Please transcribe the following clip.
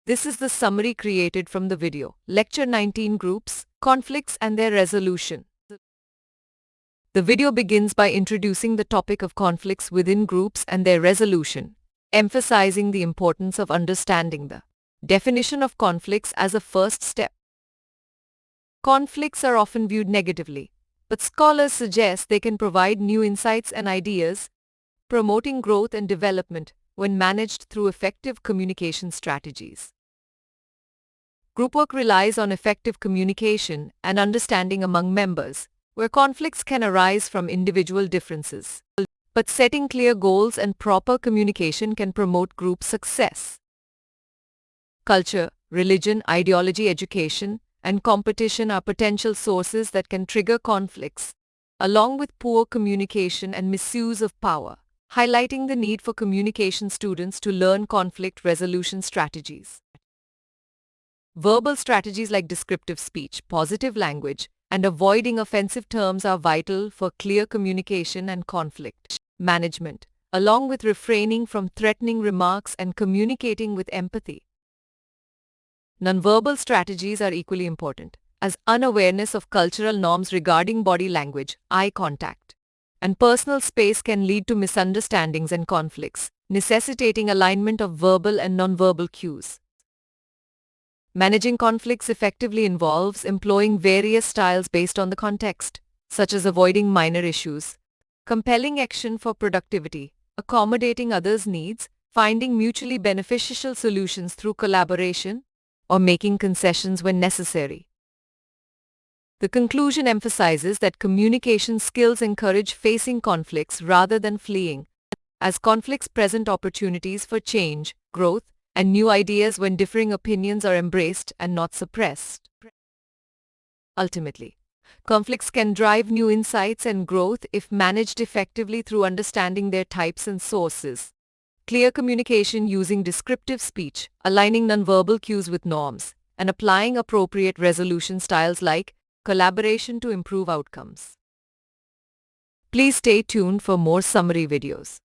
This is the summary created from the video. Lecture 19 Groups, Conflicts and Their Resolution. The video begins by introducing the topic of conflicts within groups and their resolution, emphasizing the importance of understanding the definition of conflicts as a first step. Conflicts are often viewed negatively, but scholars suggest they can provide new insights and ideas, promoting growth and development when managed through effective communication strategies. Group work relies on effective communication and understanding among members, where conflicts can arise from individual differences. But setting clear goals and proper communication can promote group success. Culture, religion, ideology, education, and competition are potential sources that can trigger conflicts, along with poor communication and misuse of power, highlighting the need for communication students to learn conflict resolution strategies. Verbal strategies like descriptive speech, positive language, and avoiding offensive terms are vital for clear communication and conflict management, along with refraining from threatening remarks and communicating with empathy. Nonverbal strategies are equally important, as unawareness of cultural norms regarding body language, eye contact, and personal space can lead to misunderstandings and conflicts, necessitating alignment of verbal and nonverbal cues. Managing conflicts effectively involves employing various styles based on the context, such as avoiding minor issues, compelling action for productivity, accommodating others' needs, finding mutually beneficial solutions through collaboration, or making concessions when necessary. The conclusion emphasizes that communication skills encourage facing conflicts rather than fleeing, as conflicts present opportunities for change, growth, and new ideas when differing opinions are embraced and not suppressed. Ultimately, conflicts can drive new insights and growth if managed effectively through understanding their types and sources. Clear communication using descriptive speech, aligning nonverbal cues with norms, and applying appropriate resolution styles like collaboration to improve outcomes. Please stay tuned for more summary videos.